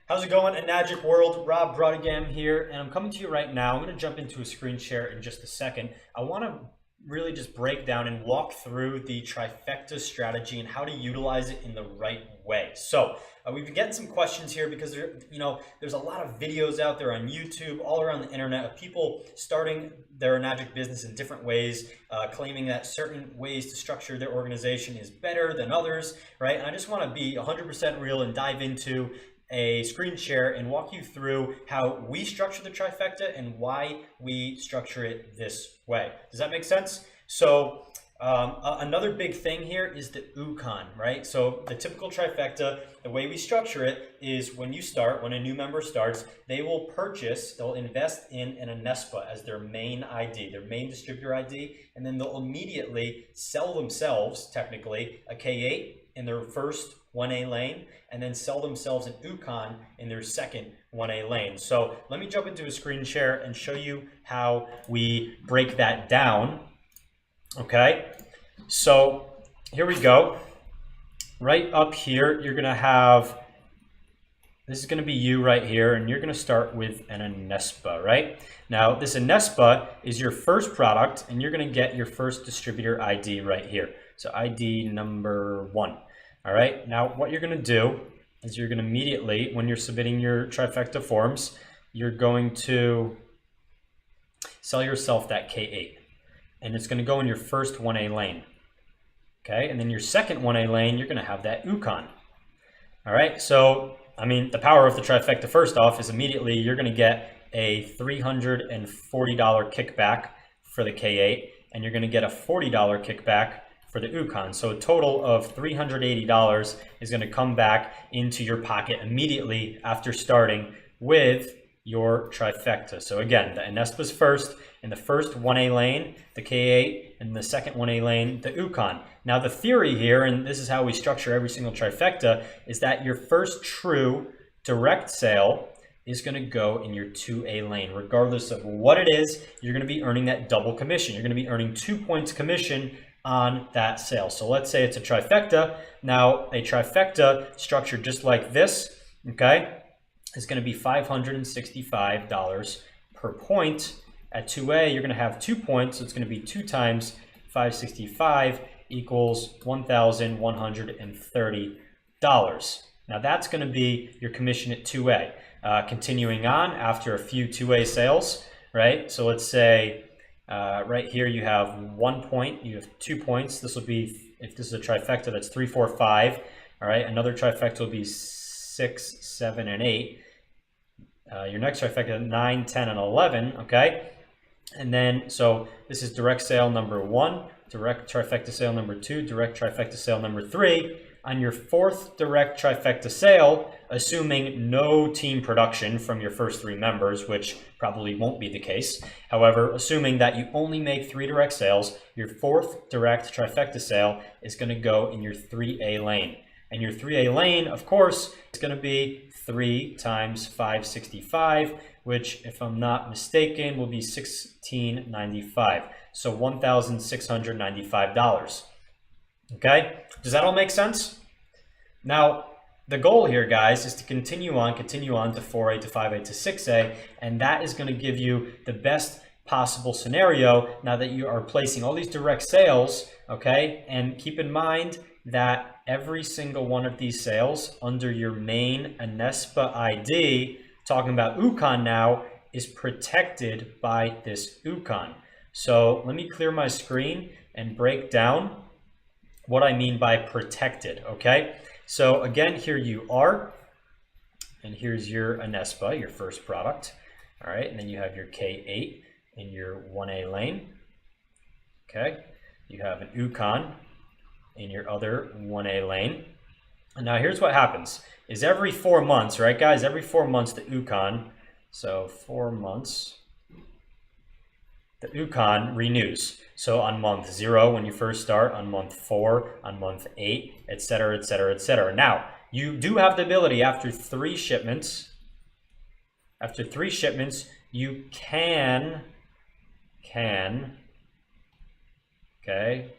How's it going, Enagic world? Rob Brodigam here, and I'm coming to you right now. I'm going to jump into a screen share in just a second. I want to really just break down and walk through the Trifecta strategy and how to utilize it in the right way. So we've been getting some questions here because there's a lot of videos out there on YouTube, all around the internet, of people starting their Enagic business in different ways, claiming that certain ways to structure their organization is better than others, right? And I just want to be 100% real and dive into a screen share and walk you through how we structure the Trifecta and why we structure it this way. Does that make sense? So another big thing here is the Ukon, right? So the typical Trifecta, the way we structure it is when a new member starts, they'll invest in an Anespa as their main ID, their main distributor ID, and then they'll immediately sell themselves, technically, a K8 in their first 1A lane, and then sell themselves an Ukon in their second 1A lane. So let me jump into a screen share and show you how we break that down. Okay, so here we go. Right up here, you're gonna have, this is gonna be you right here, and you're gonna start with an Anespa, right? Now, this Anespa is your first product, and you're gonna get your first distributor ID right here. So ID number 1. All right, now what you're gonna do is you're gonna immediately, when you're submitting your Trifecta forms, you're going to sell yourself that K8. And it's gonna go in your first 1A lane. Okay, and then your second 1A lane, you're gonna have that Ukon. All right, so, I mean, the power of the Trifecta first off is immediately you're gonna get a $340 kickback for the K8, and you're gonna get a $40 kickback for the Ukon. So a total of $380 is going to come back into your pocket immediately after starting with your Trifecta. So again, the Anespa's first, in the first 1A lane, the K8, and the second 1A lane, the Ukon. Now the theory here, and this is how we structure every single Trifecta, is that your first true direct sale is going to go in your 2A lane. Regardless of what it is, you're going to be earning that double commission. You're going to be earning 2 points commission on that sale. So let's say it's a Trifecta. Now a Trifecta structured just like this, okay, is going to be $565 per point. At 2A, you're going to have 2 points, so it's going to be 2 times 565 equals $1,130. Now that's going to be your commission at 2A. Continuing on, after a few 2A sales, right? So let's say right here you have 1 point, you have 2 points. This will be, if this is a Trifecta, that's 3, 4, 5. All right, another Trifecta will be 6, 7, and 8. Your next Trifecta, 9, 10, and 11, okay? And then, so this is direct sale number 1, direct Trifecta sale number 2, direct Trifecta sale number 3. On your fourth direct Trifecta sale, assuming no team production from your first 3 members, which probably won't be the case. However, assuming that you only make 3 direct sales, your fourth direct Trifecta sale is going to go in your 3A lane. And your 3A lane, of course, is going to be 3 times 565, which, if I'm not mistaken, will be $1,695. So $1,695. Okay, does that all make sense? Now, the goal here, guys, is to continue on to 4A to 5A to 6A, and that is going to give you the best possible scenario now that you are placing all these direct sales, okay? And keep in mind that every single one of these sales under your main Anespa ID, talking about Ukon now, is protected by this Ukon. So let me clear my screen and break down what I mean by protected, okay? So again, here you are, and here's your Anespa, your first product, all right? And then you have your K8 in your 1A lane, okay? You have an Ukon in your other 1A lane. And now here's what happens, is every 4 months, right guys? Every 4 months the Ukon, so 4 months, the Ukon renews. So on month 0 when you first start, on month 4, on month 8, etc., etc., etc. Now, you do have the ability after 3 shipments, you can, okay,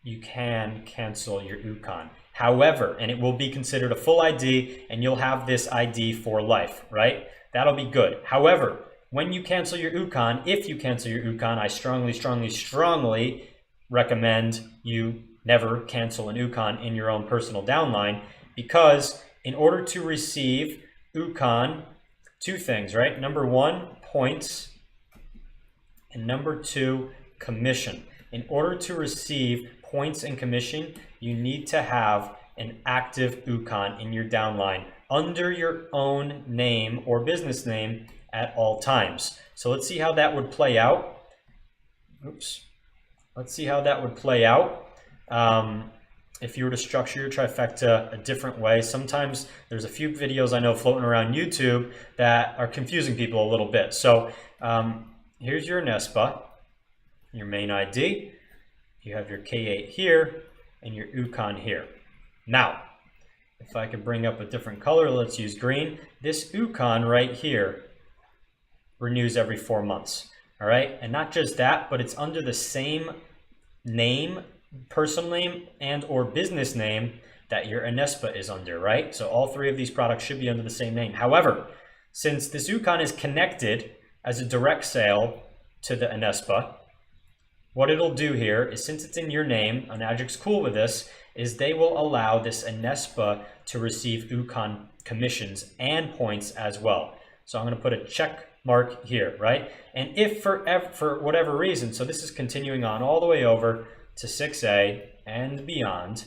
you can cancel your Ukon. However, and it will be considered a full ID, and you'll have this ID for life, right? That'll be good. However, when you cancel your Ukon, if you cancel your Ukon, I strongly, strongly, strongly recommend you never cancel an Ukon in your own personal downline, because in order to receive Ukon, two things, right? Number one, points, and number two, commission. In order to receive points and commission, you need to have an active Ukon in your downline under your own name or business name at all times. So let's see how that would play out. Oops. Let's see how that would play out. If you were to structure your trifecta a different way. Sometimes there's a few videos I know floating around YouTube that are confusing people a little bit. So here's your Inespa, your main ID. You have your K8 here and your Ukon here. Now, if I could bring up a different color, let's use green. This Ukon right here renews every 4 months. All right, and not just that, but it's under the same name, personal name and or business name that your Inespa is under, right? So all three of these products should be under the same name. However, since this Ukon is connected as a direct sale to the Inespa, what it'll do here is, since it's in your name, Enagic's cool with this, is they will allow this Inespa to receive Ukon commissions and points as well. So I'm going to put a check mark here, right? And if for whatever reason, so this is continuing on all the way over to 6A and beyond.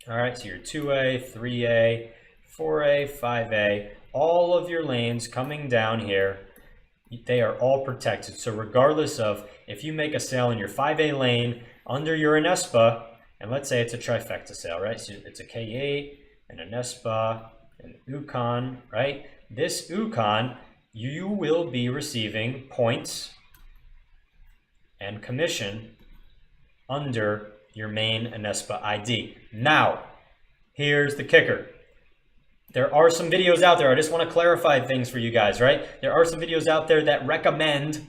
All right, so your 2A, 3A, 4A, 5A, all of your lanes coming down here, they are all protected. So regardless of if you make a sale in your 5A lane under your Inespa, and let's say it's a trifecta sale, right? So it's a K8, an Inespa, an Ukon, right? This Ukon, you will be receiving points and commission under your main Inespa ID. Now, here's the kicker. There are some videos out there, I just want to clarify things for you guys, right? There are some videos out there that recommend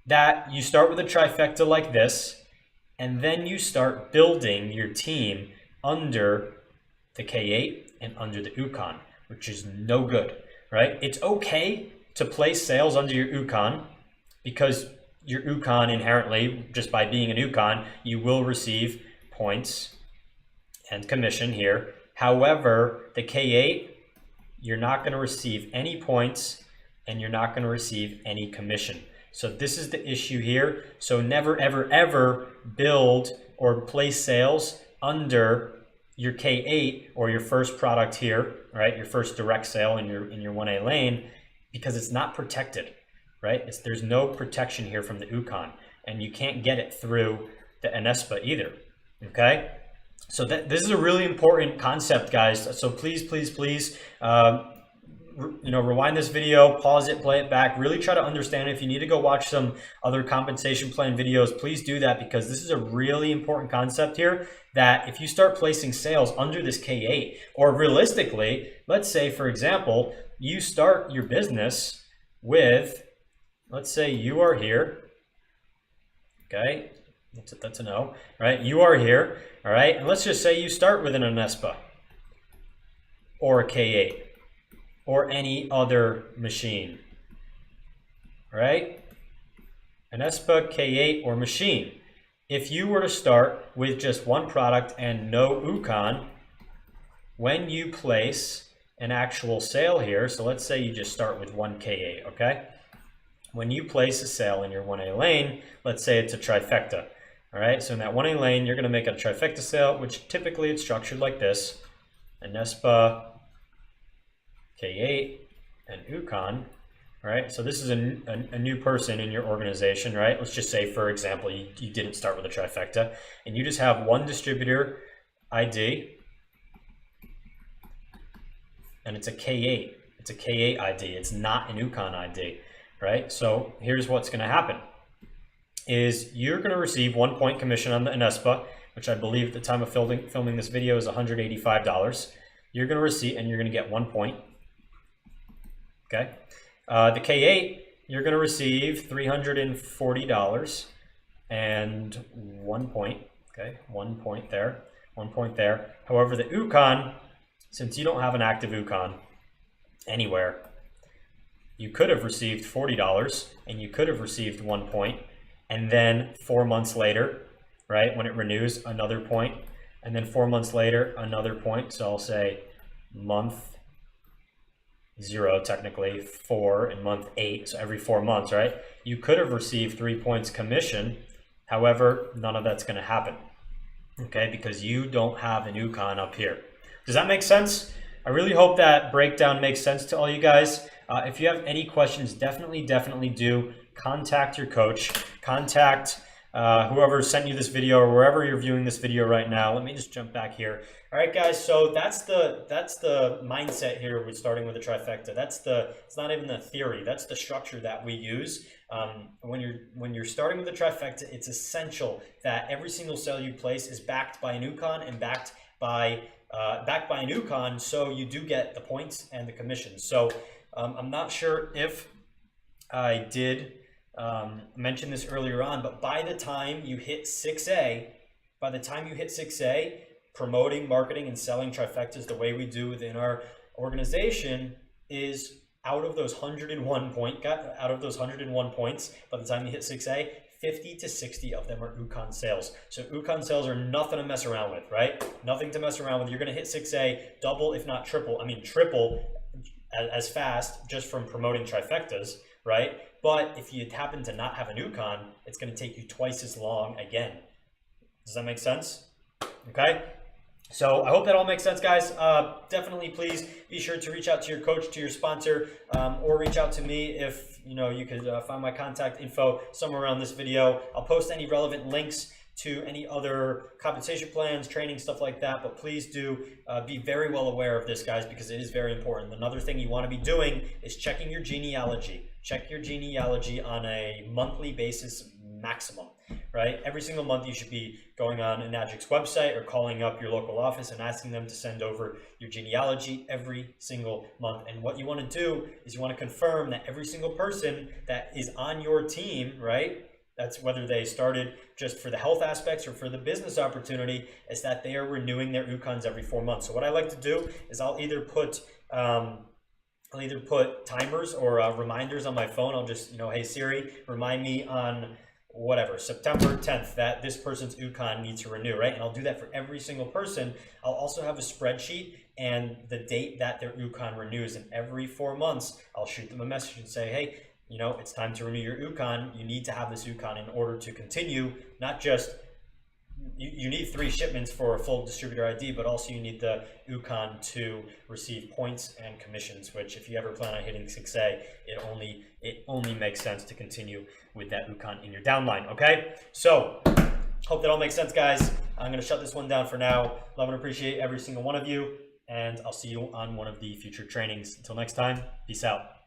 that you start with a trifecta like this, and then you start building your team under the K8 and under the Ukon, which is no good, right? It's okay to place sales under your Ukon, because your Ukon inherently, just by being an Ukon, you will receive points and commission here. However, the K8, you're not going to receive any points and you're not going to receive any commission. So this is the issue here. So never, ever, ever build or place sales under your K8 or your first product here, right? Your first direct sale in your 1A lane, because it's not protected, right? There's no protection here from the Ukon, and you can't get it through the Inespa either, okay? So this is a really important concept, guys. So please, please, please, rewind this video, pause it, play it back, really try to understand it. If you need to go watch some other compensation plan videos, please do that, because this is a really important concept here, that if you start placing sales under this K8, or realistically, let's say, for example, you start your business with, let's say you are here, okay, that's a no, right? You are here, all right, and let's just say you start with an Inespa or a K8 or any other machine, right? Inespa, K8, or machine. If you were to start with just one product and no Ukon, when you place an actual sale here, so let's say you just start with one K8, okay? When you place a sale in your 1A lane, let's say it's a trifecta, all right? So in that 1A lane, you're gonna make a trifecta sale, which typically it's structured like this: Inespa, K8, and Ukon, right? So this is a new person in your organization, right? Let's just say, for example, you didn't start with a trifecta, and you just have one distributor ID, and it's a K8. It's a K8 ID. It's not an Ukon ID, right? So here's what's going to happen: is you're going to receive 1 point commission on the Inespa, which I believe at the time of filming this video is $185. You're going to receive, and you're going to get 1 point. Okay. The K8, you're going to receive $340 and 1 point. Okay, 1 point there, 1 point there. However, the Ukon, since you don't have an active Ukon anywhere, you could have received $40 and you could have received 1 point, and then 4 months later, right, when it renews, another point, and then 4 months later, another point. So I'll say month 0, technically 4, and month 8, so every 4 months, right? You could have received 3 points commission. However, none of that's going to happen, okay, because you don't have an Ukon up here. Does that make sense? I really hope that breakdown makes sense to all you guys. If you have any questions, definitely do contact your coach, contact whoever sent you this video or wherever you're viewing this video right now. Let me just jump back here. All right, guys, so that's the mindset here with starting with a trifecta. It's not even the theory, that's the structure that we use. When you're starting with a trifecta, it's essential that every single sale you place is backed by an Ukon and backed by an Ukon, so you do get the points and the commissions. So I'm not sure if I did mention this earlier on, but by the time you hit 6A, promoting, marketing, and selling trifectas the way we do within our organization is out of those 101 points, by the time you hit 6A, 50 to 60 of them are Ukon sales. So Ukon sales are nothing to mess around with, right? Nothing to mess around with. You're going to hit 6A, double, if not triple. I mean, triple as fast just from promoting trifectas, right? But if you happen to not have an Ukon, it's going to take you twice as long again. Does that make sense? Okay. So I hope that all makes sense, guys. Definitely, please be sure to reach out to your coach, to your sponsor, or reach out to me if you could find my contact info somewhere around this video. I'll post any relevant links to any other compensation plans, training, stuff like that. But please do be very well aware of this, guys, because it is very important. Another thing you want to be doing is checking your genealogy. Check your genealogy on a monthly basis maximum, right? Every single month you should be going on Enagic's website or calling up your local office and asking them to send over your genealogy every single month. And what you want to do is you want to confirm that every single person that is on your team, right? That's whether they started just for the health aspects or for the business opportunity, is that they are renewing their Ukons every 4 months. So what I like to do is I'll either put timers or reminders on my phone. I'll just, hey Siri, remind me on whatever, September 10th, that this person's Ukon needs to renew, right? And I'll do that for every single person. I'll also have a spreadsheet and the date that their Ukon renews. And every 4 months, I'll shoot them a message and say, hey, it's time to renew your Ukon. You need to have this Ukon in order to continue, not just, you need 3 shipments for a full distributor ID, but also you need the Ukon to receive points and commissions, which if you ever plan on hitting 6A, it only makes sense to continue with that Ukon in your downline, okay? So, hope that all makes sense, guys. I'm going to shut this one down for now. Love and appreciate every single one of you, and I'll see you on one of the future trainings. Until next time, peace out.